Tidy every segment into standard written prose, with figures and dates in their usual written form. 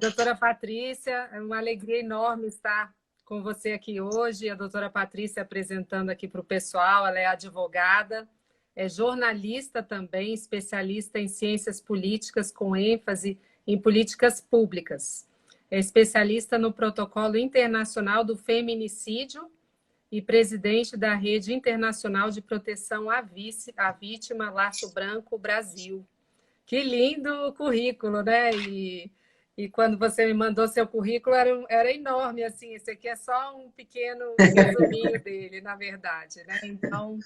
doutora Patrícia, é uma alegria enorme estar com você aqui hoje. A doutora Patrícia apresentando aqui para o pessoal, ela é advogada, é jornalista também, especialista em ciências políticas, com ênfase em políticas públicas. É especialista no Protocolo Internacional do Feminicídio e presidente da Rede Internacional de Proteção à Vítima, Laço Branco Brasil. Que lindo o currículo, né? E quando você me mandou seu currículo, era enorme, assim. Esse aqui é só um pequeno resuminho dele, na verdade, né? Então,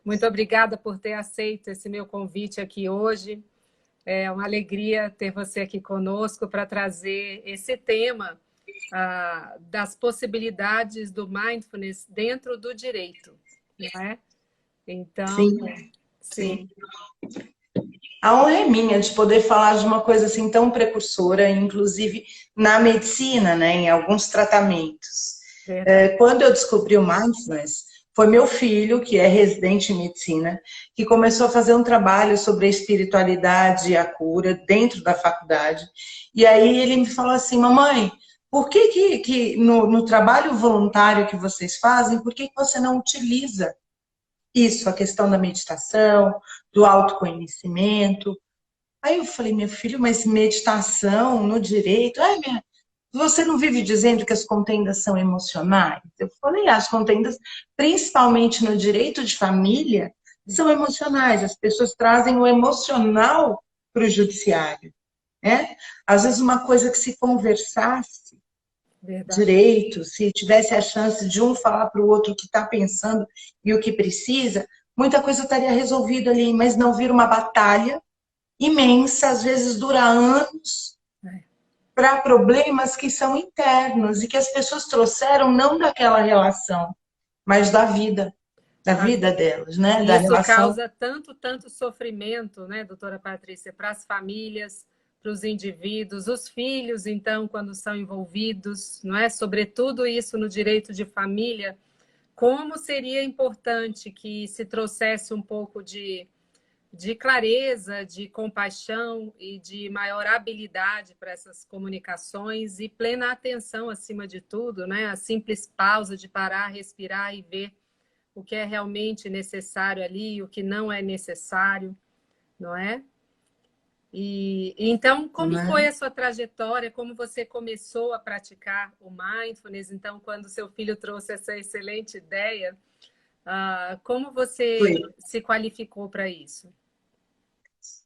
muito obrigada por ter aceito esse meu convite aqui hoje. É uma alegria ter você aqui conosco para trazer esse tema das possibilidades do mindfulness dentro do direito, não é? Então, Sim, sim. sim. A honra é minha de poder falar de uma coisa assim tão precursora, inclusive na medicina, né, em alguns tratamentos. Verdade. Quando eu descobri o mindfulness, foi meu filho, que é residente em medicina, que começou a fazer um trabalho sobre a espiritualidade e a cura dentro da faculdade. E aí ele me falou assim, mamãe, por que no trabalho voluntário que vocês fazem, por que você não utiliza isso, a questão da meditação, do autoconhecimento? Aí eu falei, meu filho, mas meditação no direito? Ai, você não vive dizendo que as contendas são emocionais? Eu falei, as contendas, principalmente no direito de família, são emocionais. As pessoas trazem o emocional para o judiciário, né? Às vezes uma coisa que se conversasse Verdade. direito, se tivesse a chance de um falar para o outro o que está pensando e o que precisa, muita coisa estaria resolvida ali, mas não vira uma batalha imensa, às vezes dura anos, para problemas que são internos e que as pessoas trouxeram não daquela relação, mas da vida delas, né? E Da isso relação. causa tanto sofrimento, né, doutora Patrícia, para as famílias, para os indivíduos, os filhos, então, quando são envolvidos, não é? Sobretudo isso no direito de família, como seria importante que se trouxesse um pouco de clareza, de compaixão e de maior habilidade para essas comunicações e plena atenção, acima de tudo, né? A simples pausa de parar, respirar e ver o que é realmente necessário ali, o que não é necessário, não é? E então, como foi Né? a sua trajetória? Como você começou a praticar o mindfulness? Então, quando seu filho trouxe essa excelente ideia, como Foi. você se qualificou para isso?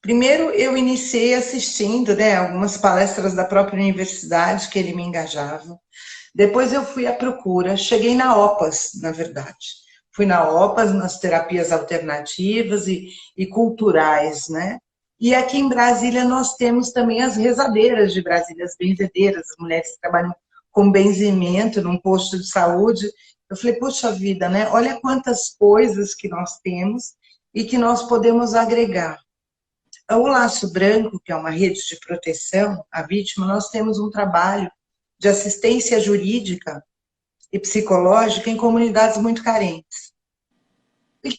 Primeiro, eu iniciei assistindo, né, algumas palestras da própria universidade que ele me engajava. Depois eu fui à procura, cheguei na OPAS, na verdade. Fui na OPAS, nas terapias alternativas e culturais, né? E aqui em Brasília nós temos também as rezadeiras de Brasília, as benzedeiras, as mulheres que trabalham com benzimento num posto de saúde. Eu falei, poxa vida, né? Olha quantas coisas que nós temos e que nós podemos agregar. O Laço Branco, que é uma rede de proteção à vítima, nós temos um trabalho de assistência jurídica e psicológica em comunidades muito carentes.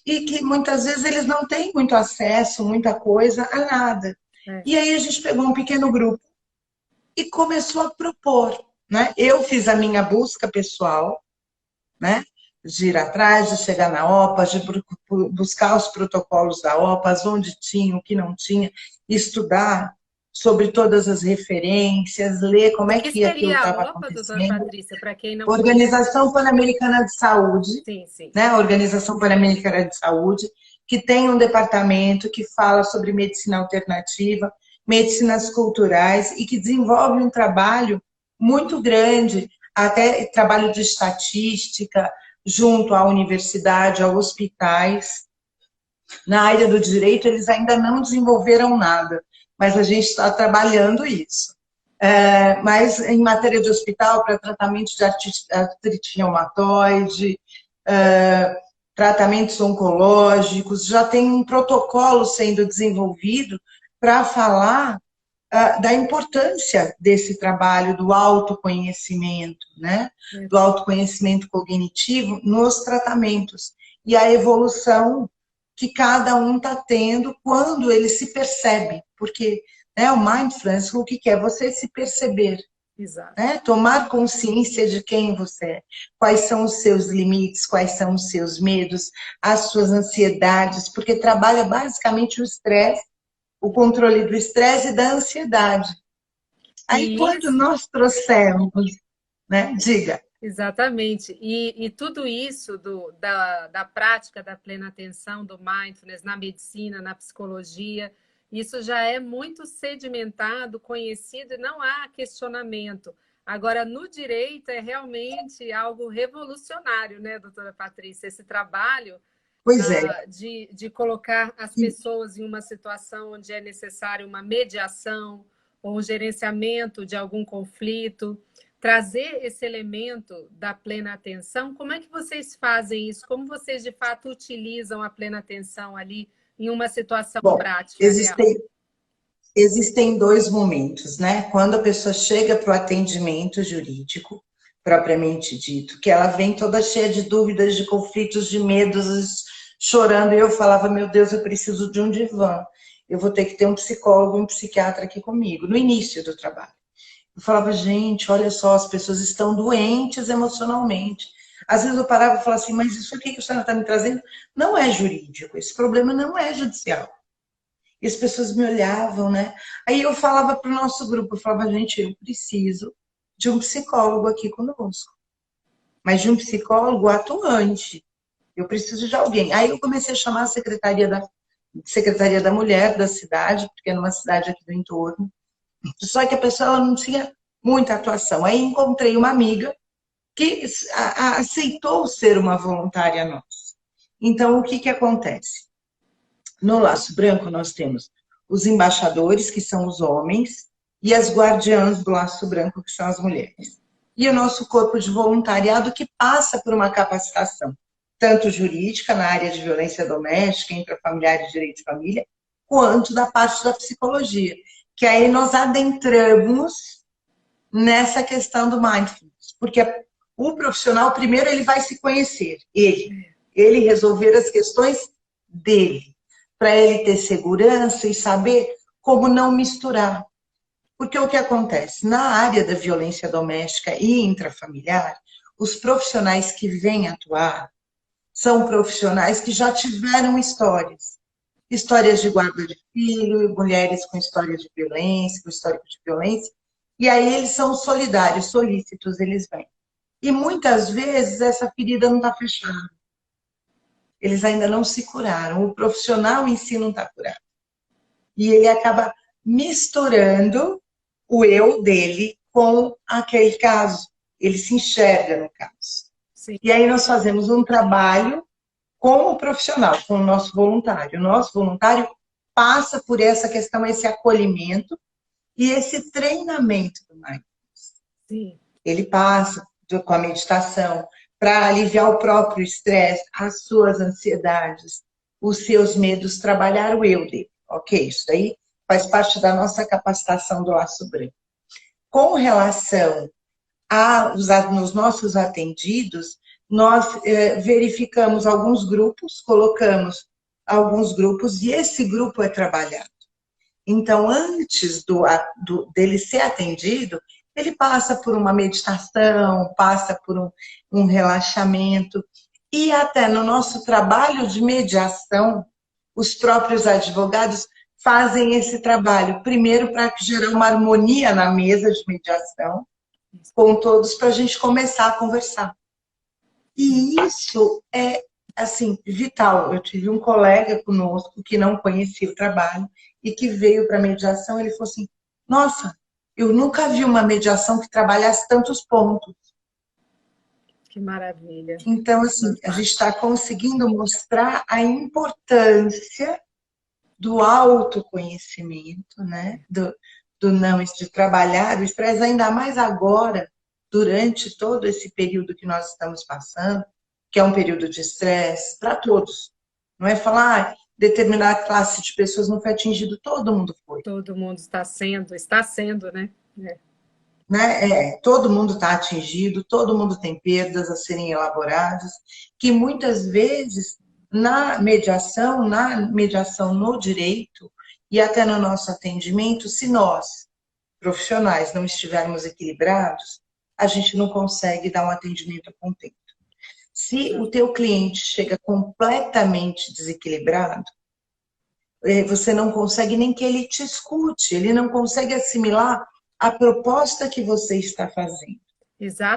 E que muitas vezes eles não têm muito acesso, muita coisa, a nada. É. E aí a gente pegou um pequeno grupo e começou a propor, né? Eu fiz a minha busca pessoal, né? De ir atrás, de chegar na OPAS, de buscar os protocolos da OPAS, onde tinha, o que não tinha, estudar sobre todas as referências, ler como O é que que aquilo seria a estava OPA, doutora acontecendo. Patrícia, para quem não conhece? Organização Pan-Americana de Saúde, Sim, sim. né? A Organização Pan-Americana de Saúde, que tem um departamento que fala sobre medicina alternativa, medicinas culturais e que desenvolve um trabalho muito grande, até trabalho de estatística, junto à universidade, a hospitais. Na área do direito, eles ainda não desenvolveram nada, mas a gente está trabalhando isso. Mas em matéria de hospital, para tratamento de artrite reumatoide, tratamentos oncológicos, já tem um protocolo sendo desenvolvido para falar da importância desse trabalho do autoconhecimento, né? Do autoconhecimento cognitivo nos tratamentos e a evolução que cada um está tendo quando ele se percebe, porque, né, o mindfulness, o que é? Você se perceber, Exato. né? Tomar consciência de quem você é, quais são os seus limites, quais são os seus medos, as suas ansiedades, porque trabalha basicamente o estresse, o controle do estresse e da ansiedade. Aí, E quando isso, nós trouxemos, né? Diga. exatamente. E tudo isso da prática da plena atenção, do mindfulness na medicina, na psicologia, isso já é muito sedimentado, conhecido e não há questionamento. Agora, no direito, é realmente algo revolucionário, né, doutora Patrícia? Esse trabalho Pois é. de colocar as pessoas em uma situação onde é necessário uma mediação ou um gerenciamento de algum conflito, trazer esse elemento da plena atenção. Como é que vocês fazem isso? Como vocês, de fato, utilizam a plena atenção ali em uma situação Bom, prática real? existem dois momentos, né? Quando a pessoa chega para o atendimento jurídico, propriamente dito, que ela vem toda cheia de dúvidas, de conflitos, de medos, chorando, e eu falava, meu Deus, eu preciso de um divã. Eu vou ter que ter um psicólogo, um psiquiatra aqui comigo, no início do trabalho. Eu falava, gente, olha só, as pessoas estão doentes emocionalmente. Às vezes eu parava e falava assim, mas isso aqui que a senhora está me trazendo não é jurídico, esse problema não é judicial. E as pessoas me olhavam, né? Aí eu falava para o nosso grupo, eu falava, gente, eu preciso de um psicólogo aqui conosco. Mas de um psicólogo atuante. Eu preciso de alguém. Aí eu comecei a chamar a Secretaria da Mulher da cidade, porque é numa cidade aqui do entorno. Só que a pessoa ela não tinha muita atuação. Aí encontrei uma amiga que aceitou ser uma voluntária nossa. Então, o que, que acontece? No Laço Branco, nós temos os embaixadores, que são os homens, e as guardiãs do Laço Branco, que são as mulheres. E o nosso corpo de voluntariado, que passa por uma capacitação, tanto jurídica, na área de violência doméstica, intrafamiliar e direito de família, quanto da parte da psicologia. Que aí nós adentramos nessa questão do mindfulness. Porque o profissional, primeiro, ele vai se conhecer, ele resolver as questões dele, para ele ter segurança e saber como não misturar. Porque o que acontece? Na área da violência doméstica e intrafamiliar, os profissionais que vêm atuar são profissionais que já tiveram histórias. Histórias de guarda de filho, mulheres com história de violência, com histórico de violência. E aí eles são solidários, solícitos, eles vêm. E muitas vezes essa ferida não está fechada. Eles ainda não se curaram. O profissional em si não está curado. E ele acaba misturando o eu dele com aquele caso. Ele se enxerga no caso. Sim. E aí nós fazemos um trabalho com o profissional, com o nosso voluntário. O nosso voluntário passa por essa questão, esse acolhimento e esse treinamento do mindfulness. Sim. Ele passa com a meditação para aliviar o próprio estresse, as suas ansiedades, os seus medos, trabalhar o eu dele. Ok, isso daí faz parte da nossa capacitação do Laço Branco. Com relação nos nossos atendidos, nós verificamos alguns grupos, colocamos alguns grupos e esse grupo é trabalhado. Então, antes dele ser atendido, ele passa por uma meditação, passa por um relaxamento e até no nosso trabalho de mediação, os próprios advogados fazem esse trabalho, primeiro para gerar uma harmonia na mesa de mediação, com todos, para a gente começar a conversar. E isso é, assim, vital. Eu tive um colega conosco que não conhecia o trabalho e que veio para a mediação, ele falou assim, nossa, eu nunca vi uma mediação que trabalhasse tantos pontos. Que maravilha. Então, assim, a gente está conseguindo mostrar a importância do autoconhecimento, né? Do não, de trabalhar o estresse, ainda mais agora, durante todo esse período que nós estamos passando, que é um período de estresse para todos. Não é falar, determinada classe de pessoas não foi atingido, todo mundo foi. Todo mundo está sendo, né? Todo mundo está atingido, todo mundo tem perdas a serem elaboradas, que muitas vezes na mediação no direito e até no nosso atendimento, se nós profissionais não estivermos equilibrados, a gente não consegue dar um atendimento contento. Se o teu cliente chega completamente desequilibrado, você não consegue nem que ele te escute, ele não consegue assimilar a proposta que você está fazendo.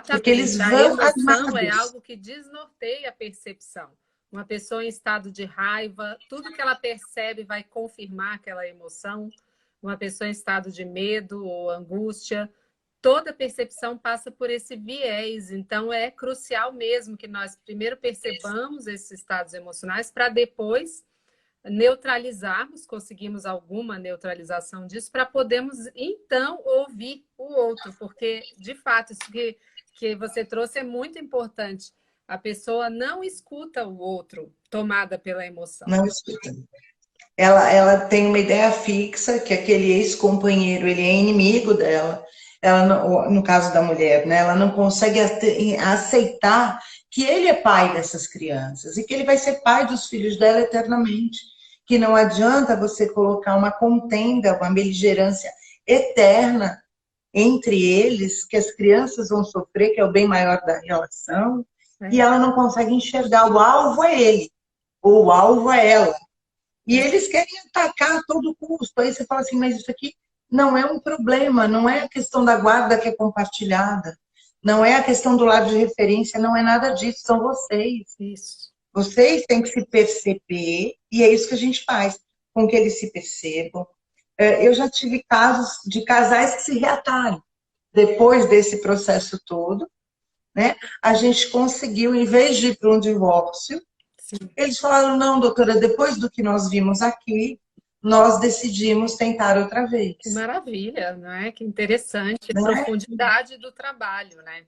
Porque eles Exatamente. A vão emoção é armados. algo que desnorteia a percepção. Uma pessoa em estado de raiva, tudo que ela percebe vai confirmar aquela emoção. Uma pessoa em estado de medo ou angústia, toda percepção passa por esse viés. Então, é crucial mesmo que nós primeiro percebamos esses estados emocionais para depois neutralizarmos, conseguimos alguma neutralização disso, para podermos, então, ouvir o outro. Porque, de fato, isso que você trouxe é muito importante. A pessoa não escuta o outro, tomada pela emoção. Não escuta. Ela tem uma ideia fixa que aquele ex-companheiro, ele é inimigo dela. Ela, no caso da mulher, né? Ela não consegue aceitar que ele é pai dessas crianças e que ele vai ser pai dos filhos dela eternamente. Que não adianta você colocar uma contenda, uma beligerância eterna entre eles, que as crianças vão sofrer, que é o bem maior da relação, e ela não consegue enxergar. O alvo é ele, ou o alvo é ela. E eles querem atacar a todo custo. Aí você fala assim, mas isso aqui não é um problema, não é a questão da guarda que é compartilhada, não é a questão do lado de referência, não é nada disso, são vocês. Isso. Vocês têm que se perceber, e é isso que a gente faz, com que eles se percebam. Eu já tive casos de casais que se reataram depois desse processo todo, né? A gente conseguiu, em vez de ir para um divórcio, Sim. Eles falaram, não, doutora, depois do que nós vimos aqui, nós decidimos tentar outra vez. Que maravilha, não é? Que interessante. A Não é? profundidade do trabalho, né?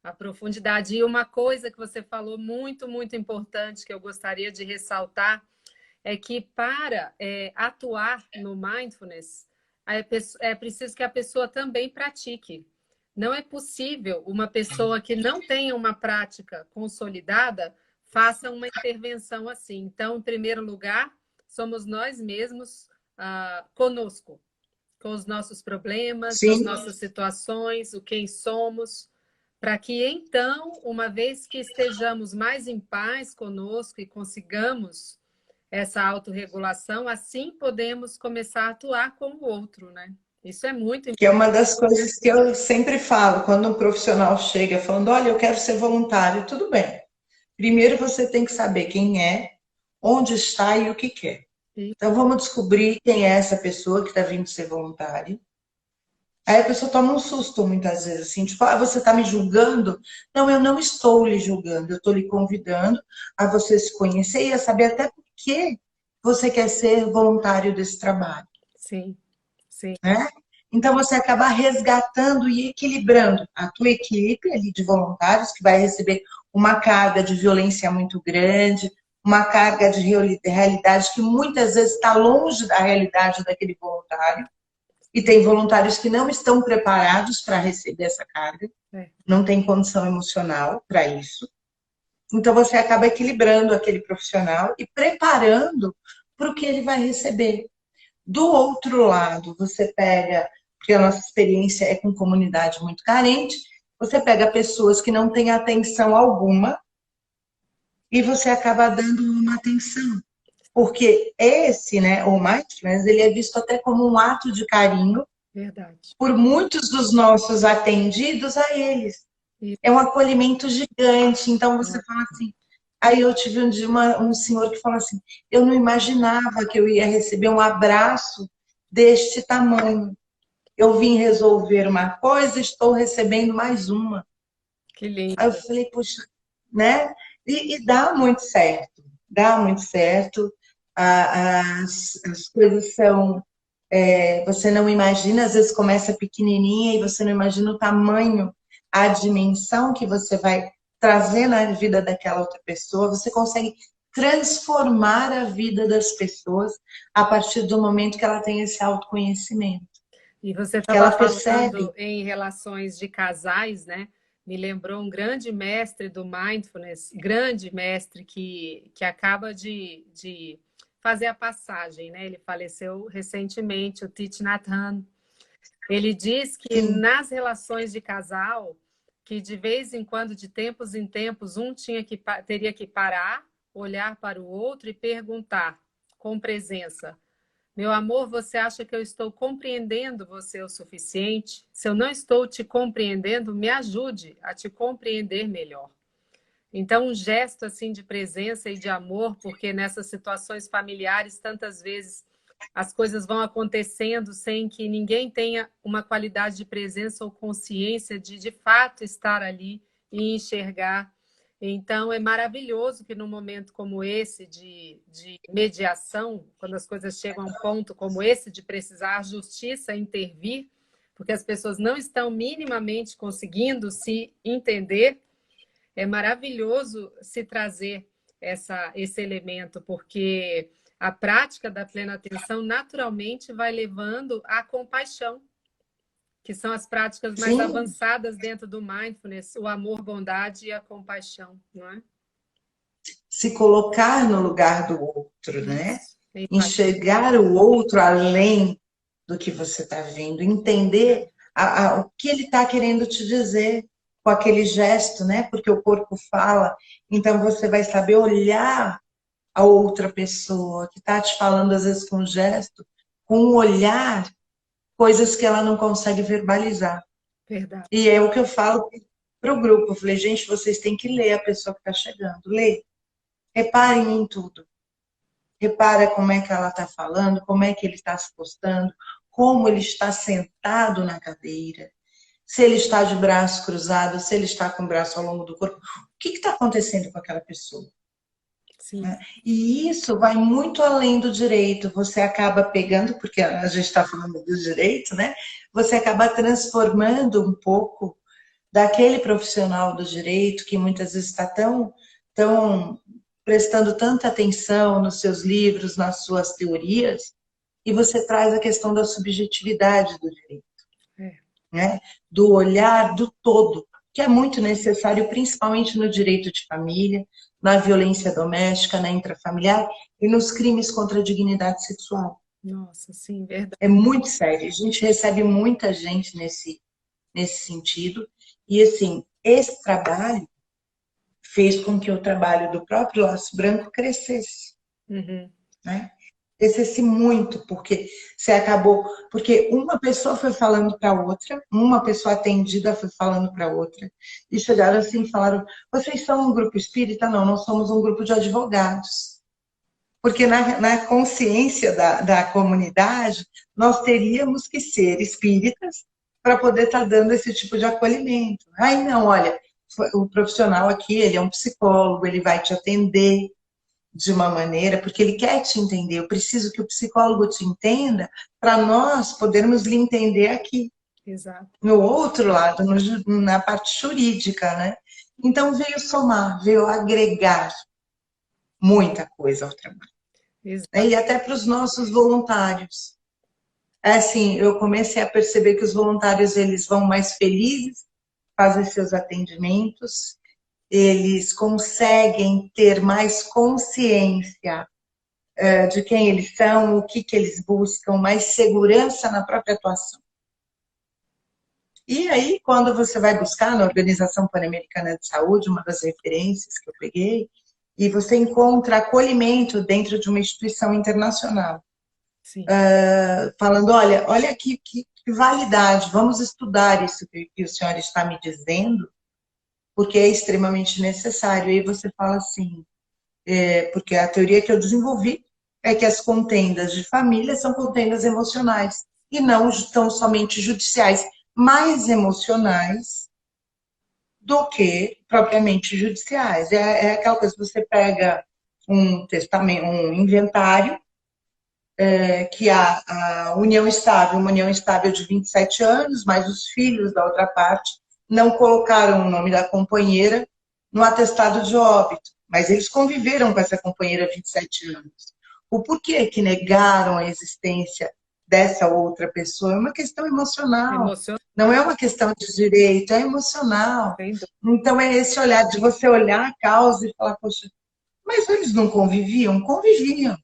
A profundidade. E uma coisa que você falou muito, muito importante, que eu gostaria de ressaltar, é que para atuar no mindfulness, é preciso que a pessoa também pratique. Não é possível uma pessoa que não tenha uma prática consolidada faça uma intervenção assim. Então, em primeiro lugar, somos nós mesmos conosco, com os nossos problemas, com as Sim. nossas situações, o quem somos, para que então, uma vez que estejamos mais em paz conosco e consigamos essa autorregulação, assim podemos começar a atuar com o outro, né? Isso é muito Que é uma importante. das coisas que eu sempre falo, quando um profissional chega falando, olha, eu quero ser voluntário, tudo bem. Primeiro você tem que saber quem é, onde está e o que quer. Então vamos descobrir quem é essa pessoa que está vindo ser voluntária. Aí a pessoa toma um susto muitas vezes, assim, tipo, você está me julgando? Não, eu não estou lhe julgando, eu estou lhe convidando a você se conhecer e a saber até por que você quer ser voluntário desse trabalho. Sim, sim. Né? Então você acaba resgatando e equilibrando a tua equipe ali de voluntários, que vai receber uma carga de violência muito grande, uma carga de realidade que muitas vezes está longe da realidade daquele voluntário. E tem voluntários que não estão preparados para receber essa carga, não tem condição emocional para isso. Então você acaba equilibrando aquele profissional e preparando para o que ele vai receber. Do outro lado, você pega, porque a nossa experiência é com comunidade muito carente, você pega pessoas que não têm atenção alguma e você acaba dando uma atenção. Porque esse, né, o mindfulness, ele é visto até como um ato de carinho. Verdade. Por muitos dos nossos atendidos a eles. Isso. É um acolhimento gigante. Então você fala assim. Aí eu tive um dia um senhor que falou assim: eu não imaginava que eu ia receber um abraço deste tamanho. Eu vim resolver uma coisa, estou recebendo mais uma. Que lindo. Aí eu falei, poxa, né? E dá muito certo, dá muito certo. As coisas são você não imagina, às vezes começa pequenininha e você não imagina o tamanho, a dimensão que você vai trazer na vida daquela outra pessoa. Você consegue transformar a vida das pessoas a partir do momento que ela tem esse autoconhecimento. E você Que estava ela percebe. falando em relações de casais, né? Me lembrou um grande mestre do mindfulness, grande mestre que acaba de fazer a passagem, né? Ele faleceu recentemente, o Thich Nhat Hanh. Ele diz que sim, nas relações de casal, que de vez em quando, de tempos em tempos, um teria que parar, olhar para o outro e perguntar com presença: meu amor, você acha que eu estou compreendendo você o suficiente? Se eu não estou te compreendendo, me ajude a te compreender melhor. Então, um gesto assim de presença e de amor, porque nessas situações familiares, tantas vezes as coisas vão acontecendo sem que ninguém tenha uma qualidade de presença ou consciência de fato estar ali e enxergar. Então, é maravilhoso que num momento como esse de mediação, quando as coisas chegam a um ponto como esse, de precisar a justiça intervir, porque as pessoas não estão minimamente conseguindo se entender, é maravilhoso se trazer esse elemento, porque a prática da plena atenção naturalmente vai levando à compaixão, que são as práticas mais sim. avançadas dentro do mindfulness, o amor, bondade e a compaixão, não é? Se colocar no lugar do outro, né? Isso. Empatia. Enxergar o outro além do que você está vendo, entender o que ele está querendo te dizer com aquele gesto, né? Porque o corpo fala, então você vai saber olhar a outra pessoa que está te falando, às vezes, com um gesto, com um olhar, coisas que ela não consegue verbalizar. Verdade. E é o que eu falo para o grupo. Eu falei, gente, vocês têm que ler a pessoa que está chegando. Lê. Reparem em tudo. Repara como é que ela está falando, como é que ele está se postando, como ele está sentado na cadeira, se ele está de braço cruzado, se ele está com o braço ao longo do corpo. O que está acontecendo com aquela pessoa? Sim. Né? E isso vai muito além do direito. Você acaba pegando, porque a gente está falando do direito, né? Você acaba transformando um pouco daquele profissional do direito que muitas vezes está tão prestando tanta atenção nos seus livros, nas suas teorias, e você traz a questão da subjetividade do direito, É. né? Do olhar do todo, que é muito necessário, principalmente no direito de família, na violência doméstica, na intrafamiliar e nos crimes contra a dignidade sexual. Nossa, sim, verdade. É muito sério. A gente recebe muita gente nesse sentido. E, assim, esse trabalho fez com que o trabalho do próprio Laço Branco crescesse, Uhum. né? Crescesse muito, porque você acabou... Porque uma pessoa foi falando para outra, uma pessoa atendida foi falando para outra, e chegaram assim e falaram, vocês são um grupo espírita? Não, nós somos um grupo de advogados. Porque na consciência da comunidade, nós teríamos que ser espíritas para poder estar dando esse tipo de acolhimento. Aí não, olha, o profissional aqui, ele é um psicólogo, ele vai te atender de uma maneira, porque ele quer te entender. Eu preciso que o psicólogo te entenda para nós podermos lhe entender aqui, Exato. no outro lado, na parte jurídica, né? Então veio somar, veio agregar muita coisa ao trabalho. Exato. E até para os nossos voluntários. É assim, eu comecei a perceber que os voluntários eles vão mais felizes, fazem seus atendimentos, eles conseguem ter mais consciência de quem eles são, o que eles buscam, mais segurança na própria atuação. E aí, quando você vai buscar na Organização Pan-Americana de Saúde, uma das referências que eu peguei, e você encontra acolhimento dentro de uma instituição internacional. Sim. Falando, olha aqui que validade, vamos estudar isso que o senhor está me dizendo, porque é extremamente necessário. E aí você fala assim, porque a teoria que eu desenvolvi é que as contendas de família são contendas emocionais e não tão somente judiciais, mais emocionais do que propriamente judiciais. É aquela coisa que você pega um testamento, um inventário, que a união estável, uma união estável de 27 anos, mas os filhos da outra parte não colocaram o nome da companheira no atestado de óbito, mas eles conviveram com essa companheira há 27 anos. O porquê que negaram a existência dessa outra pessoa é uma questão emocional, Emocionante. não é uma questão de direito, é emocional. Sem dúvida. Então é esse olhar de você olhar a causa e falar, poxa, mas eles não conviviam? Conviviam.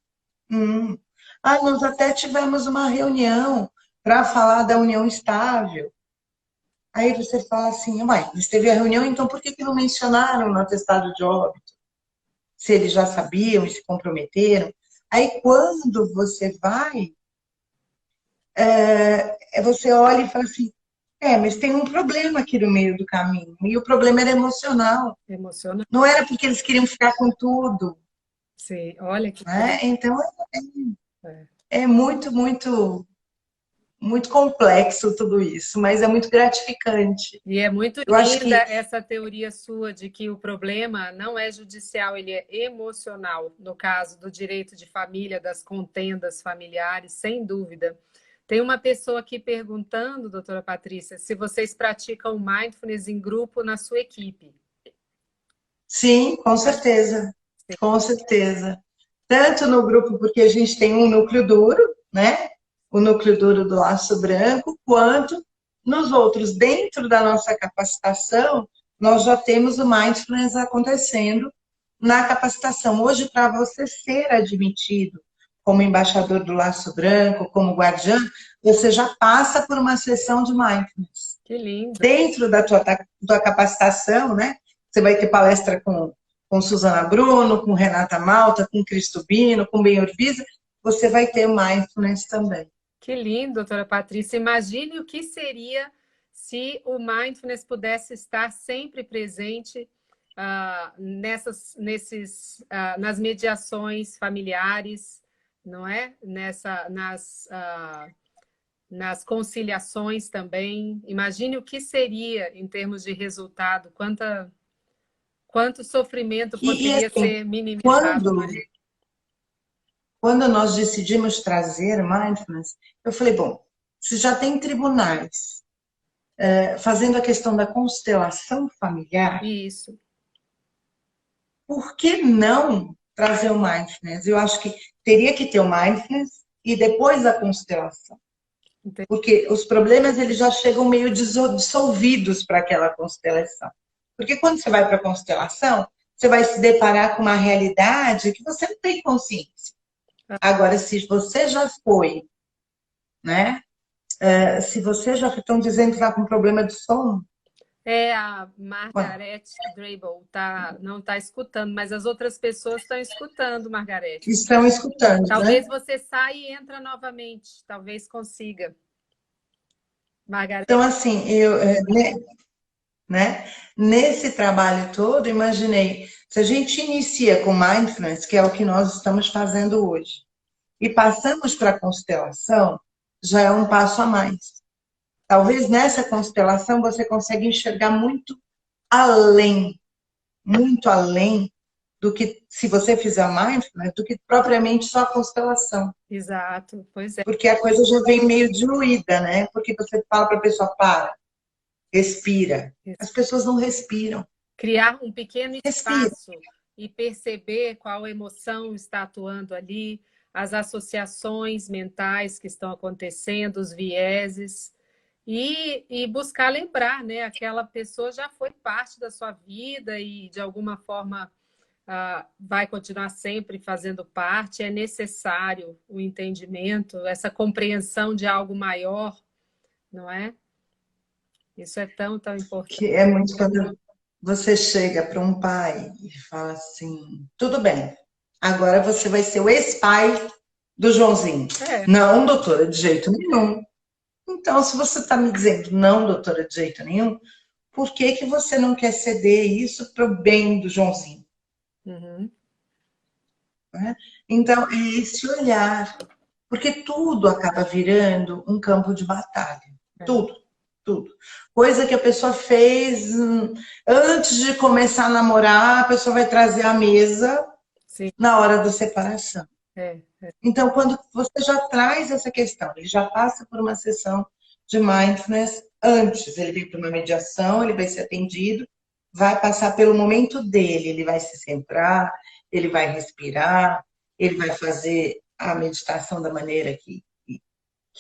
Nós até tivemos uma reunião, para falar da união estável. Aí você fala assim, mãe, mas teve a reunião, então por que não mencionaram no atestado de óbito? Se eles já sabiam e se comprometeram. Aí quando você vai, você olha e fala assim, mas tem um problema aqui no meio do caminho. E o problema era emocional. Emociona. Não era porque eles queriam ficar com tudo. Sim, olha que Né? Então, é. é muito, muito, muito complexo tudo isso, mas é muito gratificante. E é muito Eu acho linda que, essa teoria sua de que o problema não é judicial, ele é emocional, no caso do direito de família, das contendas familiares, sem dúvida. Tem uma pessoa aqui perguntando, doutora Patrícia, se vocês praticam mindfulness em grupo na sua equipe. sim, com certeza, com certeza. Tanto no grupo, porque a gente tem um núcleo duro, né? O núcleo duro do Laço Branco, quanto nos outros, dentro da nossa capacitação, nós já temos o mindfulness acontecendo na capacitação. Hoje, para você ser admitido como embaixador do Laço Branco, como guardiã, você já passa por uma sessão de mindfulness. Que lindo. Dentro da tua capacitação, né? Você vai ter palestra com Suzana Bruno, com Renata Malta, com Cristo Bino, com Ben Urbiza, você vai ter mindfulness também. Que lindo, doutora Patrícia. Imagine o que seria se o mindfulness pudesse estar sempre presente nas mediações familiares, não é? Nas conciliações também. Imagine o que seria em termos de resultado, quanto sofrimento poderia Assim, ser minimizado, quando, não é? quando nós decidimos trazer mindfulness, eu falei, bom, se já tem tribunais fazendo a questão da constelação familiar, Isso. por que não trazer o mindfulness? Eu acho que teria que ter o mindfulness e depois a constelação. Entendi. Porque os problemas eles já chegam meio dissolvidos para aquela constelação. Porque quando você vai para a constelação, você vai se deparar com uma realidade que você não tem consciência. Agora, se você já foi, né? Se você já estão dizendo que está com problema de sono, A Margaret Drabble não está escutando, mas as outras pessoas estão escutando, Margaret. estão escutando, Talvez né? você saia e entra novamente, talvez consiga. Margaret. Então, assim, né? Nesse trabalho todo, imaginei, se a gente inicia com mindfulness, que é o que nós estamos fazendo hoje, e passamos para a constelação, já é um passo a mais. Talvez nessa constelação você consiga enxergar muito além do que, se você fizer mindfulness, do que propriamente só a constelação. Exato, pois é. Porque a coisa já vem meio diluída, né? Porque você fala para a pessoa, para, respira. As pessoas não respiram. Criar um pequeno Respira. espaço e perceber qual emoção está atuando ali, as associações mentais que estão acontecendo, os vieses, e buscar lembrar, né? Aquela pessoa já foi parte da sua vida e, de alguma forma, vai continuar sempre fazendo parte. É necessário o entendimento, essa compreensão de algo maior, não é? Isso é tão, tão importante. Que é muito quando você chega para um pai e fala assim, tudo bem, agora você vai ser o ex-pai do Joãozinho. Não, doutora, de jeito nenhum. Então, se você está me dizendo não, doutora, de jeito nenhum, por que que você não quer ceder isso para o bem do Joãozinho? Uhum. Né? Então, é esse olhar, porque tudo acaba virando um campo de batalha. Tudo. Tudo. Coisa que a pessoa fez antes de começar a namorar, a pessoa vai trazer à mesa na hora da separação. Então, quando você já traz essa questão, ele já passa por uma sessão de mindfulness antes, ele vem para uma mediação, ele vai ser atendido, vai passar pelo momento dele, ele vai se centrar, ele vai respirar, ele vai fazer a meditação da maneira que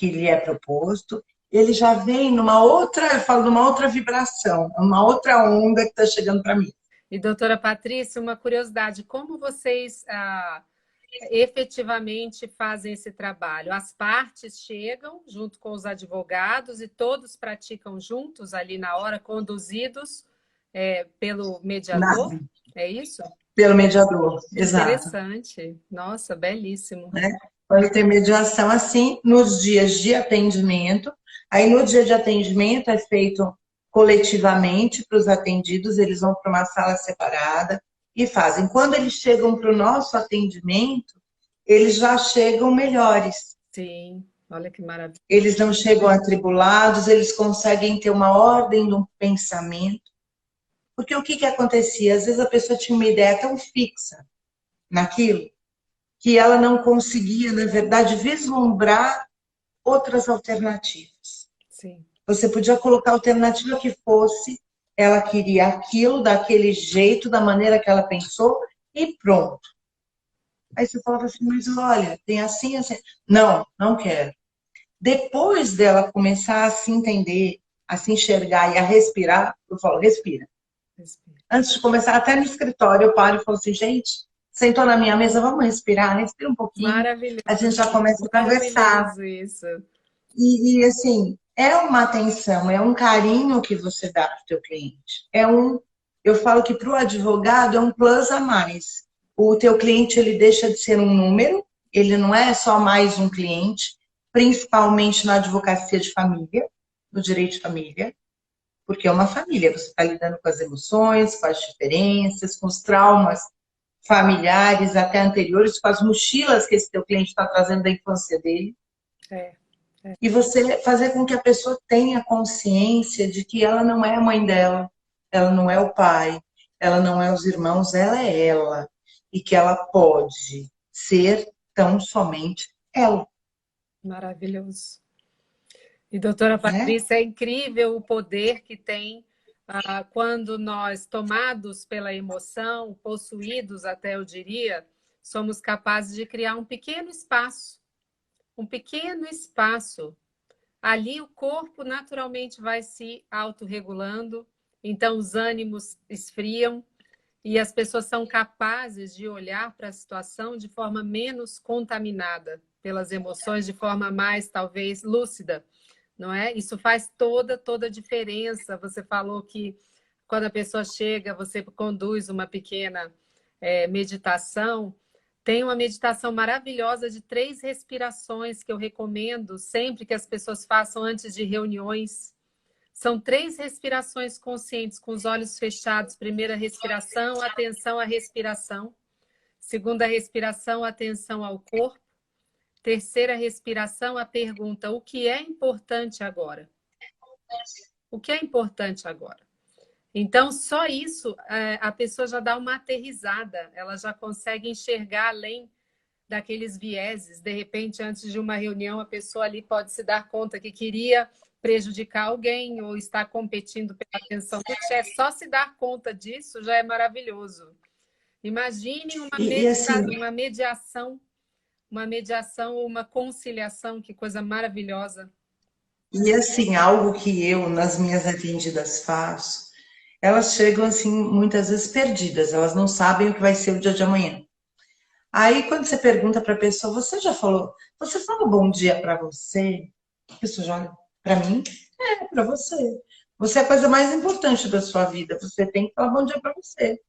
lhe é proposto, ele já vem numa outra, eu falo, numa outra vibração, uma outra onda que está chegando para mim. E, doutora Patrícia, uma curiosidade, como vocês efetivamente fazem esse trabalho? As partes chegam junto com os advogados e todos praticam juntos ali na hora, conduzidos pelo mediador? É isso? Pelo mediador, Que exato. interessante. Nossa, belíssimo. Né? Pode ter mediação assim nos dias de atendimento. Aí no dia de atendimento é feito coletivamente para os atendidos, eles vão para uma sala separada e fazem. Quando eles chegam para o nosso atendimento, eles já chegam melhores. Sim, olha que maravilha. Eles não chegam atribulados, eles conseguem ter uma ordem no pensamento. Porque o que que acontecia? Às vezes a pessoa tinha uma ideia tão fixa naquilo que ela não conseguia, na verdade, vislumbrar outras alternativas. Sim. Você podia colocar a alternativa que fosse, ela queria aquilo, daquele jeito, da maneira que ela pensou, e pronto. Aí você falava assim, mas olha, tem assim, assim. Não, não quero. Depois dela começar a se entender, a se enxergar e a respirar, eu falo, respira. Antes de começar, até no escritório, eu paro e falo assim, gente, sentou na minha mesa, vamos respirar, respira um pouquinho. Maravilhoso. A gente já começa a conversar. Maravilhoso isso. Assim, é uma atenção, é um carinho que você dá para o teu cliente. Eu falo que para o advogado é um plus a mais. O teu cliente, ele deixa de ser um número, ele não é só mais um cliente, principalmente na advocacia de família, no direito de família, porque é uma família, você está lidando com as emoções, com as diferenças, com os traumas familiares até anteriores, com as mochilas que esse teu cliente está trazendo da infância dele. E você fazer com que a pessoa tenha consciência de que ela não é a mãe dela, ela não é o pai, ela não é os irmãos, ela é ela. E que ela pode ser tão somente ela. Maravilhoso. E, doutora Patrícia, é incrível o poder que tem quando nós, tomados pela emoção, possuídos até eu diria, somos capazes de criar um pequeno espaço. Um pequeno espaço. Ali o corpo naturalmente vai se autorregulando, então os ânimos esfriam e as pessoas são capazes de olhar para a situação de forma menos contaminada pelas emoções, de forma mais, talvez, lúcida, não é? Isso faz toda a diferença. Você falou que quando a pessoa chega, você conduz uma pequena meditação. Tem uma meditação maravilhosa de 3 respirações que eu recomendo sempre que as pessoas façam antes de reuniões. São 3 respirações conscientes, com os olhos fechados. Primeira respiração, atenção à respiração. Segunda respiração, atenção ao corpo. Terceira respiração, a pergunta: o que é importante agora? O que é importante agora? Então, só isso, a pessoa já dá uma aterrissada, ela já consegue enxergar além daqueles vieses. De repente, antes de uma reunião, a pessoa ali pode se dar conta que queria prejudicar alguém ou está competindo pela atenção do chefe. Só se dar conta disso já é maravilhoso. Imagine Assim, uma mediação ou uma conciliação, que coisa maravilhosa. e assim, algo que eu, nas minhas atendidas, faço, elas chegam assim, muitas vezes perdidas, elas não sabem o que vai ser o dia de amanhã. Aí, quando você pergunta para a pessoa, você fala bom dia para você? A pessoa já olha, para mim? É, para você. Você é a coisa mais importante da sua vida, você tem que falar bom dia para você.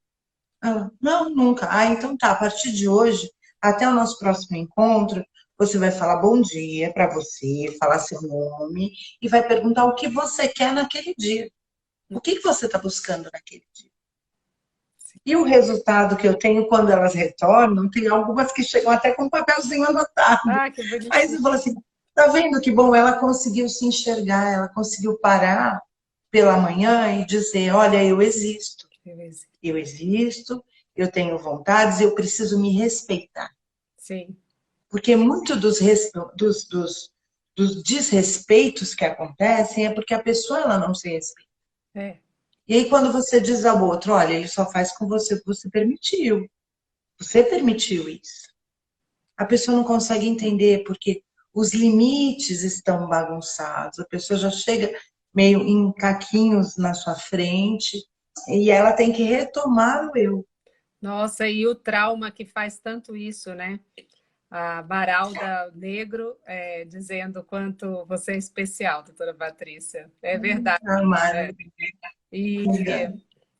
Ela, não, nunca. Ah, então tá, a partir de hoje, até o nosso próximo encontro, você vai falar bom dia para você, falar seu nome e vai perguntar o que você quer naquele dia. O que você está buscando naquele dia? E o resultado que eu tenho quando elas retornam, tem algumas que chegam até com um papelzinho anotado. Ah, que bonitinho. Aí você fala assim, tá vendo que bom? Ela conseguiu se enxergar, ela conseguiu parar pela manhã e dizer, olha, eu existo. Eu existo, eu tenho vontades, eu preciso me respeitar. Sim. Porque muito dos desrespeitos que acontecem é porque a pessoa ela não se respeita. É. E aí quando você diz ao outro, olha, ele só faz com você o que você permitiu. Você permitiu isso. A pessoa não consegue entender porque os limites estão bagunçados. A pessoa já chega meio em caquinhos na sua frente e ela tem que retomar o eu. Nossa, e o trauma que faz tanto isso, né? A Baralda Negro dizendo o quanto você é especial, doutora Patrícia. É verdade. A Mara, E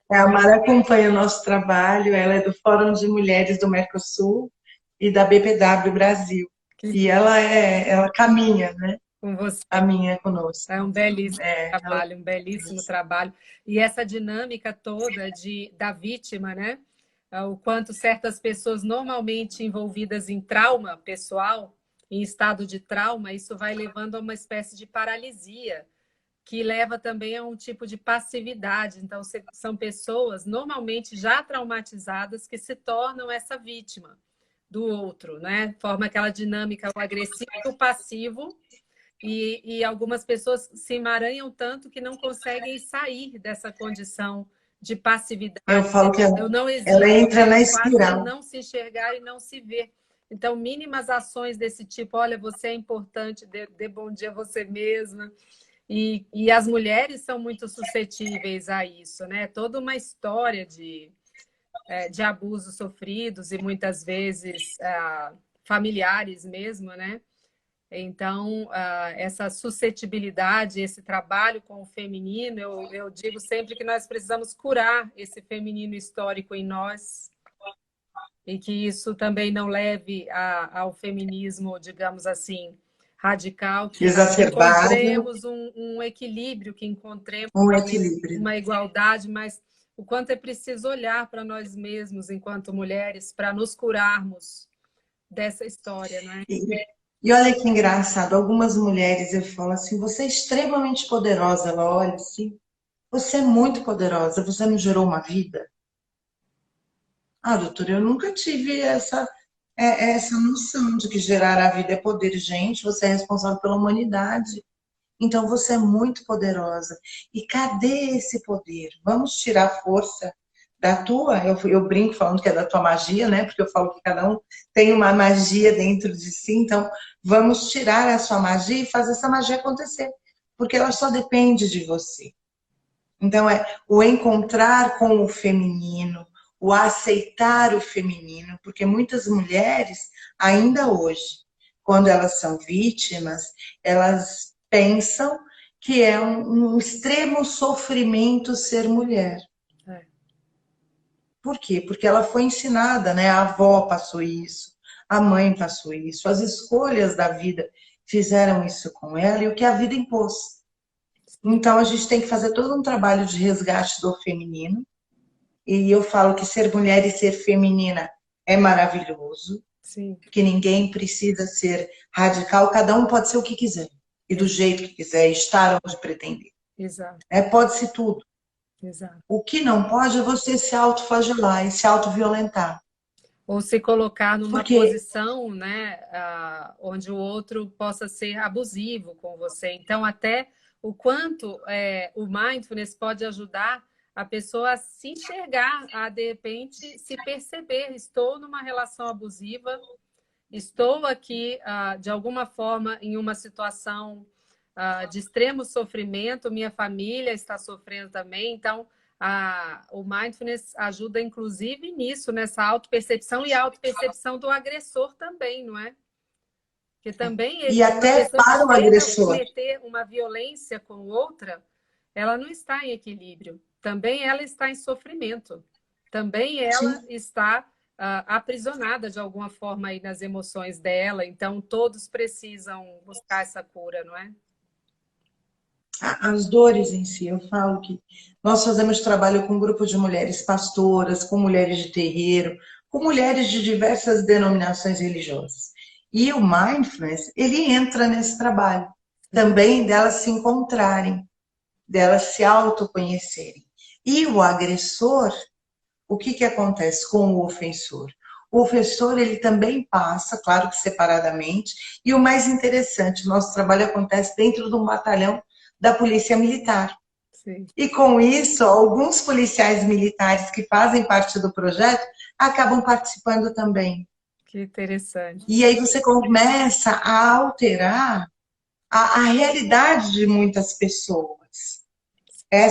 a Mara acompanha o nosso trabalho, ela é do Fórum de Mulheres do Mercosul e da BPW Brasil. que E ela caminha, né? com você Caminha conosco. é um belíssimo Ela trabalho, um belíssimo trabalho. E essa dinâmica toda da vítima, né? O quanto certas pessoas normalmente envolvidas em trauma pessoal, em estado de trauma, isso vai levando a uma espécie de paralisia, que leva também a um tipo de passividade. Então, são pessoas normalmente já traumatizadas que se tornam essa vítima do outro, né? Forma aquela dinâmica, o agressivo e o passivo, e algumas pessoas se emaranham tanto que não conseguem sair dessa condição de eu passividade. falo que Eu não ela existo, entra né? na O fato é espiral. não se enxergar e não se ver. Então, mínimas ações desse tipo, olha, você é importante, dê bom dia a você mesma. E as mulheres são muito suscetíveis a isso, né? Toda uma história de abusos sofridos e muitas vezes familiares mesmo, né? Então, essa suscetibilidade, esse trabalho com o feminino, eu digo sempre que nós precisamos curar esse feminino histórico em nós e que isso também não leve ao feminismo, digamos assim, radical, que nós Exacerbado, encontremos um equilíbrio, que encontremos um equilíbrio. uma igualdade, mas o quanto é preciso olhar para nós mesmos enquanto mulheres para nos curarmos dessa história, não é? E olha que engraçado, algumas mulheres eu falo assim, você é extremamente poderosa. Ela olha assim, você é muito poderosa, você não gerou uma vida? Ah, doutora, eu nunca tive essa noção de que gerar a vida é poder. Gente, você é responsável pela humanidade. Então você é muito poderosa. E cadê esse poder? Vamos tirar a força da tua. Eu brinco falando que é da tua magia, né? Porque eu falo que cada um tem uma magia dentro de si. Então vamos tirar a sua magia e fazer essa magia acontecer. Porque ela só depende de você. Então é o encontrar com o feminino, o aceitar o feminino, porque muitas mulheres, ainda hoje, quando elas são vítimas, elas pensam que é um extremo sofrimento ser mulher. É. Por quê? Porque ela foi ensinada, né? A avó passou isso, a mãe passou isso, as escolhas da vida fizeram isso com ela e o que a vida impôs. Então, a gente tem que fazer todo um trabalho de resgate do feminino. E eu falo que ser mulher e ser feminina é maravilhoso, Sim, que ninguém precisa ser radical, cada um pode ser o que quiser, e do jeito que quiser, estar onde pretender. exato, Pode-se tudo. exato. O que não pode é você se autoflagelar e se autoviolentar. Ou se colocar numa Porque posição, né, onde o outro possa ser abusivo com você. Então, até o quanto o mindfulness pode ajudar a pessoa a se enxergar, a de repente se perceber, estou numa relação abusiva, estou aqui de alguma forma em uma situação de extremo sofrimento, minha família está sofrendo também, então o mindfulness ajuda inclusive nisso, nessa autopercepção e a autopercepção do agressor também, não é? Que também e uma até pessoa que para o chega a agressor. cometer uma violência com outra, ela não está em equilíbrio. Também ela está em sofrimento. Também ela Sim. está aprisionada de alguma forma aí nas emoções dela. Então todos precisam buscar essa cura, não é? As dores em si, eu falo que nós fazemos trabalho com um grupo de mulheres pastoras, com mulheres de terreiro, com mulheres de diversas denominações religiosas. E o mindfulness, ele entra nesse trabalho também delas se encontrarem, delas se autoconhecerem. E o agressor, o que que acontece com o ofensor? O ofensor, ele também passa, claro que separadamente, e o mais interessante, nosso trabalho acontece dentro de um batalhão da Polícia Militar. Sim. E com isso, alguns policiais militares que fazem parte do projeto acabam participando também. Que interessante. E aí você começa a alterar a realidade de muitas pessoas.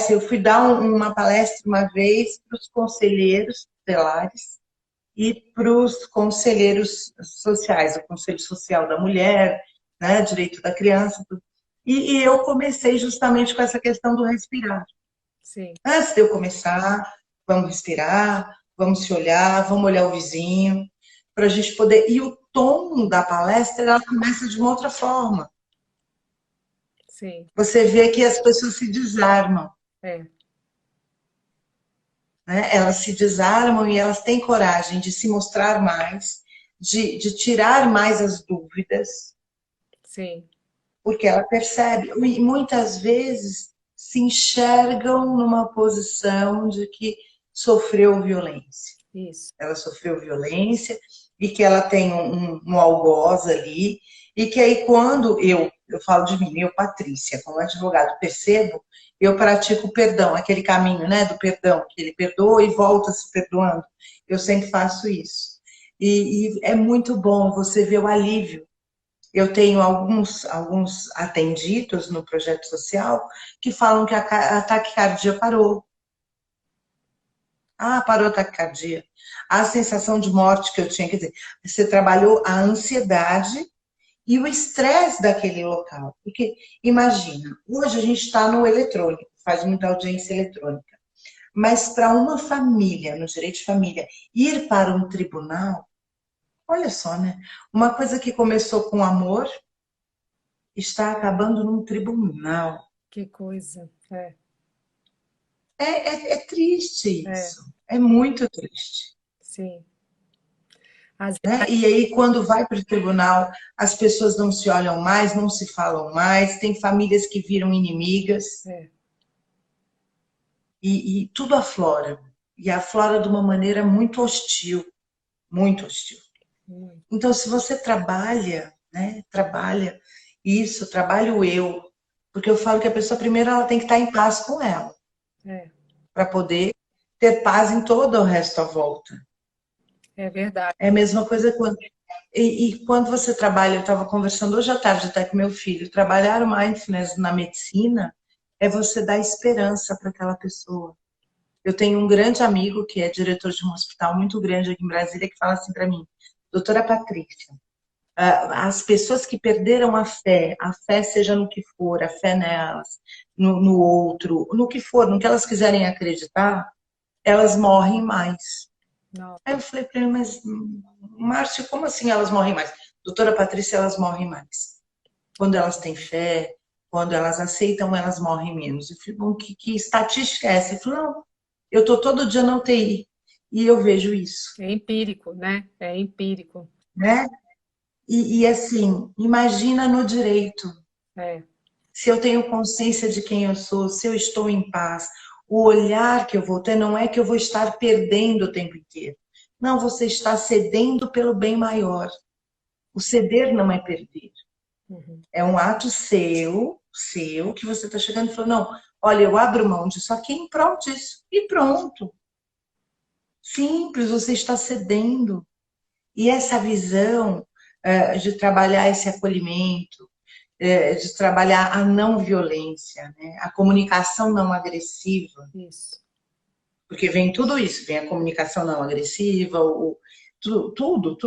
Eu fui dar uma palestra uma vez para os conselheiros tutelares e para os conselheiros sociais, o Conselho Social da Mulher, né, Direito da Criança. Tudo. E eu comecei justamente com essa questão do respirar. Sim, Antes de eu começar, vamos respirar, vamos se olhar, vamos olhar o vizinho, para a gente poder. E o tom da palestra ela começa de uma outra forma. sim, Você vê que as pessoas se desarmam, é, né? Elas se desarmam e elas têm coragem de se mostrar mais, de tirar mais as dúvidas, sim, porque ela percebe, e muitas vezes se enxergam numa posição de que sofreu violência. isso. Ela sofreu violência e que ela tem um algoz ali, e que aí quando eu falo de mim, eu, Patrícia, como advogado, percebo, eu pratico o perdão, aquele caminho, né, do perdão, que ele perdoa e volta se perdoando. Eu sempre faço isso. E é muito bom você ver o alívio. Eu tenho alguns atendidos no projeto social que falam que a taquicardia parou. Ah, parou a taquicardia. A sensação de morte que eu tinha, quer dizer, você trabalhou a ansiedade e o estresse daquele local. Porque, imagina, hoje a gente está no eletrônico, faz muita audiência eletrônica. Mas para uma família, no direito de família, ir para um tribunal, olha só, né? Uma coisa que começou com amor está acabando num tribunal. Que coisa. É triste É, isso. É muito triste. sim. Às Né? E aí, quando vai para o tribunal, as pessoas não se olham mais, não se falam mais, tem famílias que viram inimigas é, e tudo aflora. E aflora de uma maneira muito hostil, muito hostil. muito. Então, se você trabalha, né, trabalha isso, trabalha o eu, porque eu falo que a pessoa primeiro ela tem que estar em paz com ela, É, para poder ter paz em todo o resto à volta. é verdade. É a mesma coisa quando. E quando você trabalha, eu estava conversando hoje à tarde até com meu filho, trabalhar o mindfulness na medicina é você dar esperança para aquela pessoa. Eu tenho um grande amigo que é diretor de um hospital muito grande aqui em Brasília que fala assim para mim, doutora Patrícia, as pessoas que perderam a fé seja no que for, a fé nelas, no outro, no que for, no que elas quiserem acreditar, elas morrem mais. Não, Aí eu falei para ele, mas Márcio, como assim elas morrem mais? Doutora Patrícia, elas morrem mais. Quando elas têm fé, quando elas aceitam, elas morrem menos. Eu falei, bom, que estatística é essa? Ele falou, não, eu estou todo dia na UTI e eu vejo isso, é empírico, né? É empírico. né? E assim, imagina no direito, É, se eu tenho consciência de quem eu sou, se eu estou em paz, o olhar que eu vou ter não é que eu vou estar perdendo o tempo inteiro. Não, você está cedendo pelo bem maior. O ceder não é perder. uhum, É um ato seu, que você está chegando e falando, não, olha, eu abro mão disso aqui em prol disso. E pronto. Simples, você está cedendo. E essa visão de trabalhar esse acolhimento, de trabalhar a não violência, né? A comunicação não agressiva, isso. porque vem tudo isso, vem a comunicação não agressiva, tudo.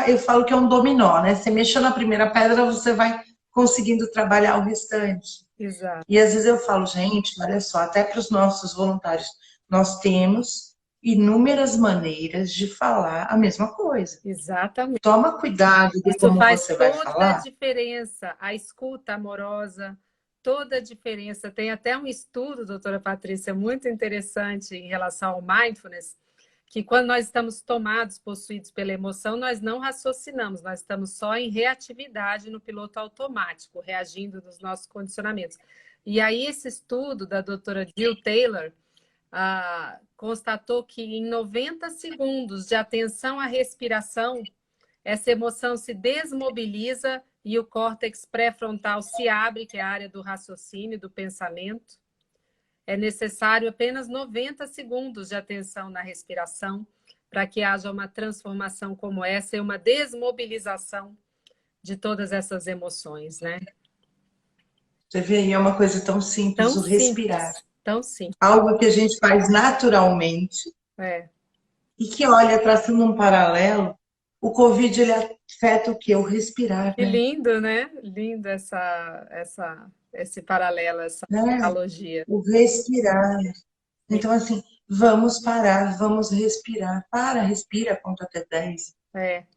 Eu falo que é um dominó, né? Você mexeu na primeira pedra, você vai conseguindo trabalhar o restante. Exato. E às vezes eu falo, gente, olha só, até para os nossos voluntários, nós temos inúmeras maneiras de falar a mesma coisa. Exatamente. Toma cuidado de Isso como faz você vai toda a falar. diferença. A escuta amorosa, toda a diferença. Tem até um estudo, doutora Patrícia, muito interessante em relação ao mindfulness, que quando nós estamos tomados, possuídos pela emoção, nós não raciocinamos, nós estamos só em reatividade no piloto automático, reagindo nos nossos condicionamentos. E aí esse estudo da doutora Jill Taylor constatou que em 90 segundos de atenção à respiração, essa emoção se desmobiliza e o córtex pré-frontal se abre, que é a área do raciocínio, do pensamento. É necessário apenas 90 segundos de atenção na respiração para que haja uma transformação como essa e uma desmobilização de todas essas emoções, né? Você vê aí, é uma coisa tão simples, Tão o respirar. simples, tão simples. Algo que a gente faz naturalmente, É, E que, olha, traçando um paralelo, o Covid ele afeta o quê? O respirar, Que né? lindo, né? Lindo esse paralelo, essa Né? analogia. O respirar. Sim, Então, assim, vamos parar, vamos respirar. Para, respira, conta até 10.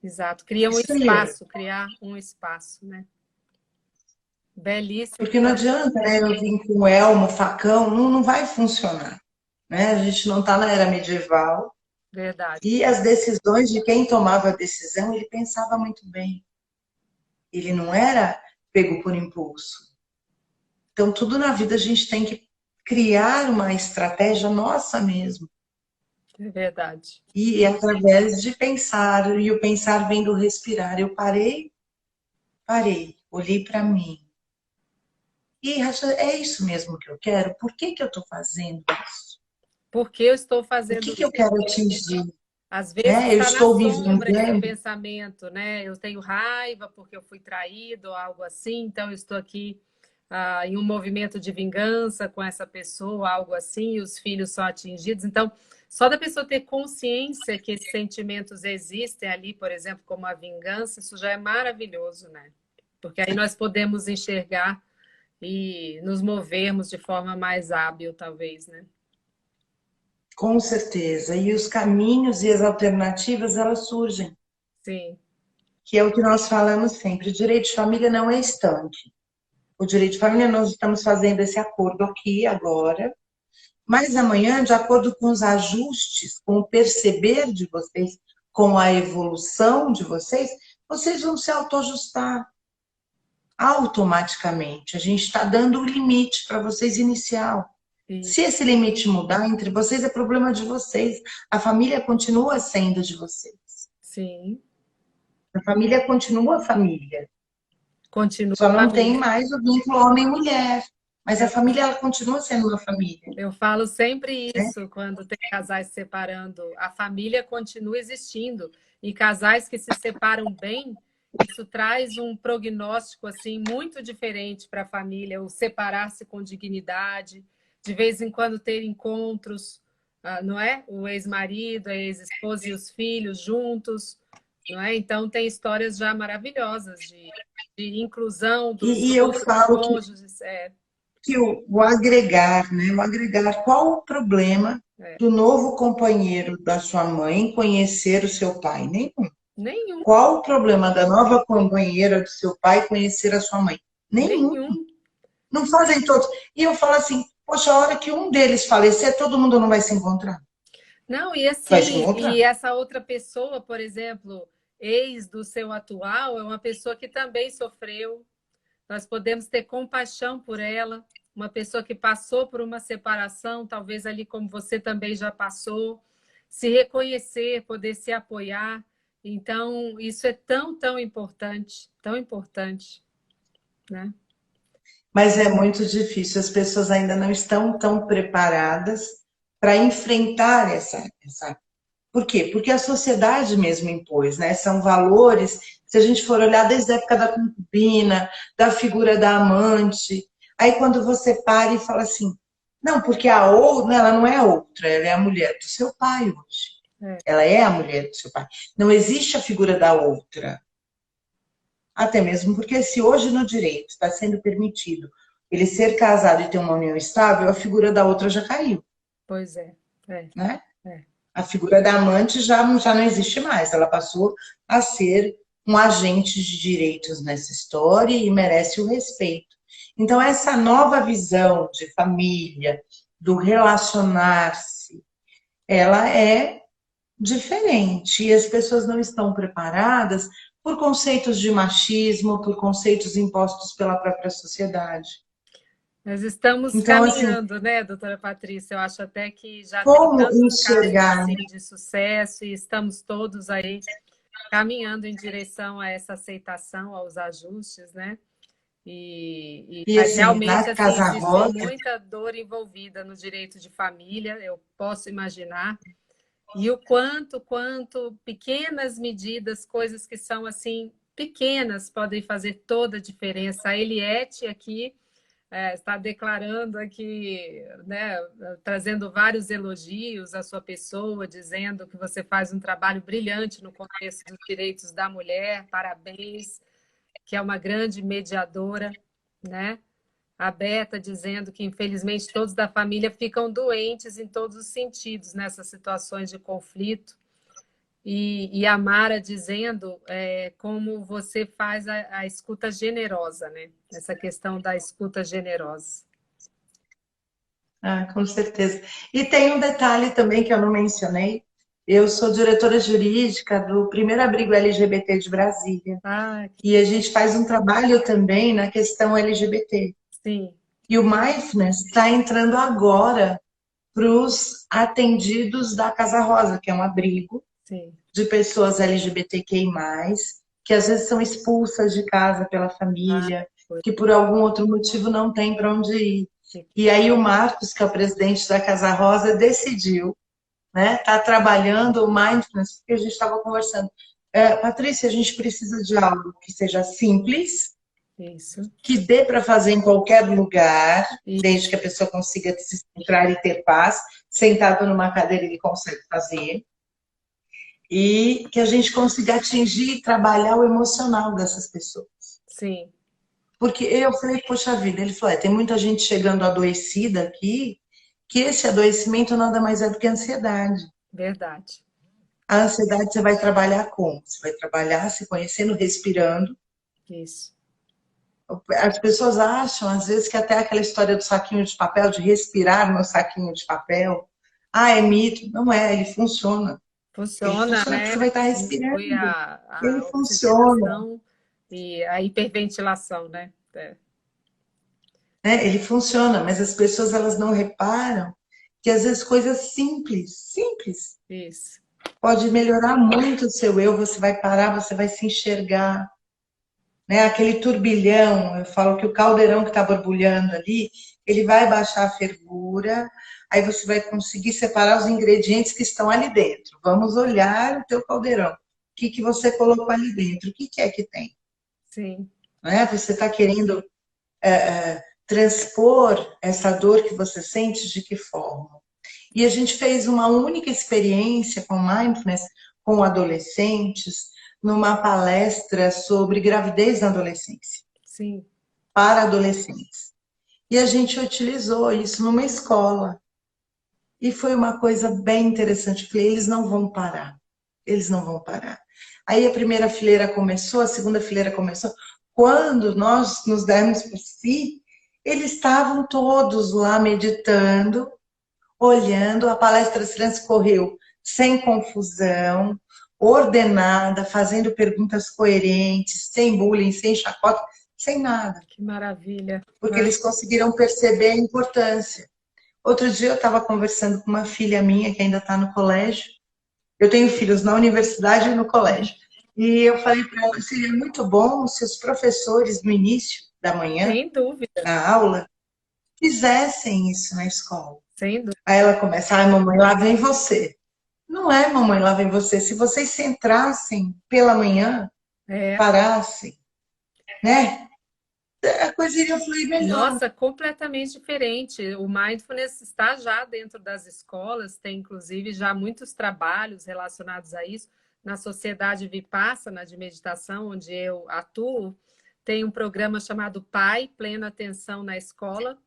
exato. Cria um Isso aí. espaço, criar um espaço, né? Belíssimo. Porque não adianta, né, eu vim com o elmo, facão, não vai funcionar. Né? A gente não está na era medieval. Verdade. E as decisões de quem tomava a decisão, ele pensava muito bem. Ele não era pego por impulso. Então, tudo na vida a gente tem que criar uma estratégia nossa mesmo. É verdade. E através de pensar, e o pensar vem do respirar. Eu parei, olhei para mim. E é isso mesmo que eu quero? Por que que eu estou fazendo isso? Por que eu estou O fazendo que eu isso? quero atingir? Às vezes Né? Eu está na estou me sombra esse vendendo? pensamento, né? Eu tenho raiva porque eu fui traído ou algo assim, então eu estou aqui em um movimento de vingança com essa pessoa, algo assim, e os filhos são atingidos. Então, só da pessoa ter consciência que esses sentimentos existem ali, por exemplo, como a vingança, isso já é maravilhoso, né? Porque aí nós podemos enxergar e nos movermos de forma mais hábil, talvez, né? Com certeza. E os caminhos e as alternativas, elas surgem. Sim, Que é o que nós falamos sempre. O direito de família não é estanque. O direito de família, nós estamos fazendo esse acordo aqui, agora, mas amanhã, de acordo com os ajustes, com o perceber de vocês, com a evolução de vocês, vocês vão se autoajustar automaticamente. A gente está dando o limite para vocês inicial. sim, Se esse limite mudar entre vocês, é problema de vocês. A família continua sendo de vocês. sim. A família continua família. Continua Só a não tem família. mais o vínculo homem-mulher. Mas a família ela continua sendo uma família. Eu falo sempre Né? isso quando tem casais se separando. A família continua existindo. E casais que se separam bem, isso traz um prognóstico assim muito diferente para a família, o separar-se com dignidade, de vez em quando ter encontros, não é? O ex-marido, a ex-esposa e os filhos juntos, não é? Então tem histórias já maravilhosas de inclusão dos E eu outros falo cônjuges. que o agregar, né? O agregar, qual o problema É. do novo companheiro da sua mãe conhecer o seu pai? Nenhum. Nenhum, Qual o problema da nova companheira do seu pai conhecer a sua mãe? Nenhum. nenhum. Não fazem todos. E eu falo assim, poxa, a hora que um deles falecer, todo mundo não vai se encontrar? Não, e Vai se assim, encontrar. e essa outra pessoa, por exemplo, ex do seu atual, é uma pessoa que também sofreu. Nós podemos ter compaixão por ela, uma pessoa que passou por uma separação, talvez ali como você também já passou, se reconhecer, poder se apoiar. Então, isso é tão importante, né? Mas é muito difícil, as pessoas ainda não estão tão preparadas para enfrentar essa. Por quê? Porque a sociedade mesmo impôs, né? São valores, se a gente for olhar desde a época da concubina, da figura da amante, aí quando você para e fala assim, não, porque a outra, ela não é outra, ela é a mulher do seu pai hoje. É, Ela é a mulher do seu pai. Não existe a figura da outra. Até mesmo porque se hoje no direito está sendo permitido ele ser casado e ter uma união estável, a figura da outra já caiu, pois é, é, né? é. A figura da amante já não existe mais, ela passou a ser um agente de direitos nessa história e merece o respeito. Então, essa nova visão de família, do relacionar-se, ela é diferente e as pessoas não estão preparadas por conceitos de machismo, por conceitos impostos pela própria sociedade. Nós estamos Então, assim, caminhando, né, doutora Patrícia? Eu acho até que já tem como tantos casos enxergar, assim de sucesso e estamos todos aí caminhando em direção a essa aceitação, aos ajustes, né? e Mas assim, realmente na assim Casa existe Rosa, muita dor envolvida no direito de família, eu posso imaginar. E o quanto pequenas medidas, coisas que são assim pequenas, podem fazer toda a diferença. A Eliette aqui está declarando aqui, né, trazendo vários elogios à sua pessoa, dizendo que você faz um trabalho brilhante no contexto dos direitos da mulher, parabéns, que é uma grande mediadora, né? A Beta dizendo que, infelizmente, todos da família ficam doentes em todos os sentidos nessas situações de conflito. E a Mara dizendo como você faz a escuta generosa, né? Essa questão da escuta generosa. Ah, com certeza. E tem um detalhe também que eu não mencionei. Eu sou diretora jurídica do primeiro abrigo LGBT de Brasília. Ah, E a gente faz um trabalho também na questão LGBT. sim, E o Mindfulness está entrando agora para os atendidos da Casa Rosa, que é um abrigo sim. de pessoas LGBTQI+, que às vezes são expulsas de casa pela Ah, família, foi. que por algum outro motivo não tem para onde ir. E aí o Marcos, que é o presidente da Casa Rosa, decidiu, né, tá trabalhando o Mindfulness, porque a gente estava conversando. Patrícia, a gente precisa de algo que seja simples, Isso. que dê para fazer em qualquer lugar, E, desde que a pessoa consiga se centrar e ter paz. Sentado numa cadeira, ele consegue fazer. E que a gente consiga atingir e trabalhar o emocional dessas pessoas. sim, Porque eu falei, poxa vida, ele falou, tem muita gente chegando adoecida aqui, que esse adoecimento nada mais é do que ansiedade. verdade. A ansiedade você vai trabalhar como? Você vai trabalhar se conhecendo, respirando. Isso. As pessoas acham, às vezes, que até aquela história do saquinho de papel, de respirar no saquinho de papel, é mito. Não é, ele funciona. Ele Funciona, funciona porque né? você vai estar Foi respirando. a Ele funciona. oxigenação e a hiperventilação, né? Né? Ele funciona, mas as pessoas elas não reparam que às vezes coisas simples, Isso. pode melhorar muito o seu eu, você vai parar, você vai se enxergar, né? Aquele turbilhão, eu falo que o caldeirão que está borbulhando ali, ele vai baixar a fervura, aí você vai conseguir separar os ingredientes que estão ali dentro. Vamos olhar o teu caldeirão. O que que você colocou ali dentro? O que que é que tem? Sim, Né? Você está querendo transpor essa dor que você sente de que forma? E a gente fez uma única experiência com mindfulness com adolescentes, numa palestra sobre gravidez na adolescência, sim. para adolescentes. E a gente utilizou isso numa escola. E foi uma coisa bem interessante. Eu falei, eles não vão parar. Eles não vão parar. Aí a primeira fileira começou, a segunda fileira começou. Quando nós nos demos por si, eles estavam todos lá meditando, olhando, a palestra transcorreu sem confusão, ordenada, fazendo perguntas coerentes, sem bullying, sem chacota, sem nada, Que maravilha. porque eles conseguiram perceber a importância. Outro dia eu estava conversando com uma filha minha que ainda está no colégio. Eu tenho filhos na universidade e no colégio. E eu falei para ela, seria muito bom se os professores, no início da manhã, Sem dúvida, na aula, fizessem isso na escola. sem dúvida. Aí ela começa, ai, mamãe, lá vem você. Não é, mamãe, lá vem você. Se vocês se entrassem pela manhã, É. parassem, né? A coisa iria fluir melhor. Nossa, completamente diferente. O mindfulness está já dentro das escolas, tem inclusive já muitos trabalhos relacionados a isso. Na Sociedade Vipassana de Meditação, onde eu atuo, tem um programa chamado PAI, Plena Atenção na Escola.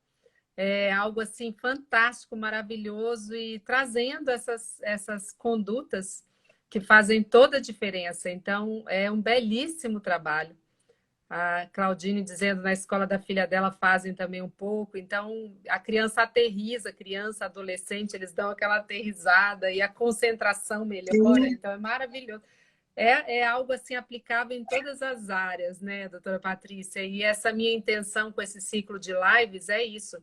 É algo assim fantástico, maravilhoso e trazendo essas condutas que fazem toda a diferença. Então, é um belíssimo trabalho. A Claudine dizendo na escola da filha dela fazem também um pouco. Então, a criança aterriza, criança, adolescente, eles dão aquela aterrizada e a concentração melhora. Sim, Então, é maravilhoso. É algo assim aplicável em todas as áreas, né, doutora Patrícia? E essa minha intenção com esse ciclo de lives é isso.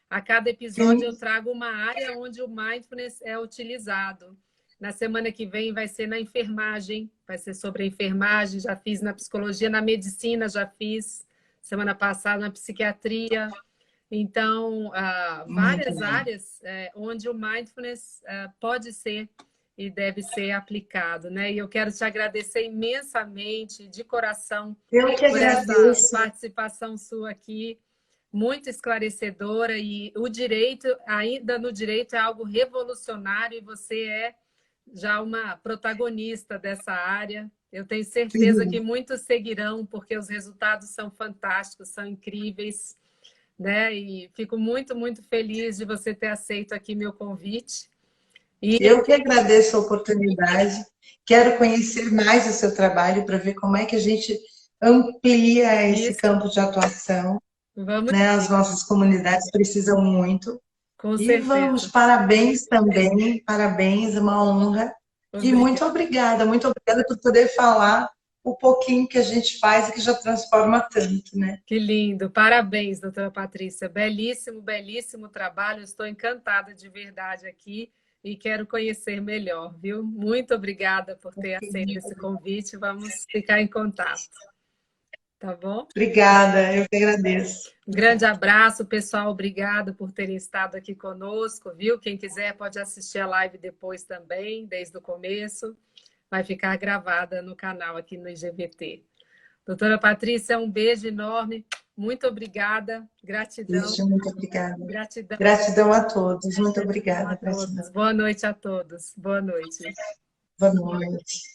A cada episódio eu sim. trago uma área onde o mindfulness é utilizado. Na semana que vem vai ser na enfermagem, vai ser sobre a enfermagem, já fiz na psicologia, na medicina já fiz, semana passada na psiquiatria. Então, Muito várias bem. áreas onde o mindfulness pode ser e deve ser aplicado, né? E eu quero te agradecer imensamente, de coração, Eu que por essa agradeço. participação sua aqui. muito esclarecedora, e o direito, ainda no direito, é algo revolucionário e você é já uma protagonista dessa área. Eu tenho certeza que muitos seguirão, porque os resultados são fantásticos, são incríveis, né? E fico muito, muito feliz de você ter aceito aqui meu convite. Eu que agradeço a oportunidade, quero conhecer mais o seu trabalho para ver como é que a gente amplia esse campo de atuação. Vamos, Né? As nossas comunidades precisam muito. com E vamos, certeza. parabéns também, parabéns, uma honra. E muito obrigada por poder falar o pouquinho que a gente faz e que já transforma tanto, né? Que lindo. Parabéns, doutora Patrícia. Belíssimo, belíssimo trabalho. Estou encantada de verdade aqui e quero conhecer melhor, viu? Muito obrigada por ter aceito esse convite. Vamos ficar em contato. Tá bom? Obrigada, eu que agradeço. Um grande abraço, pessoal. Obrigada por terem estado aqui conosco, viu? Quem quiser pode assistir a live depois também, desde o começo. Vai ficar gravada no canal aqui no IGVT. Doutora Patrícia, um beijo enorme. Muito obrigada. Gratidão. Beijo, muito obrigada. Gratidão. Gratidão a todos. Muito obrigada. A todos. Boa noite a todos. Boa noite. Boa noite.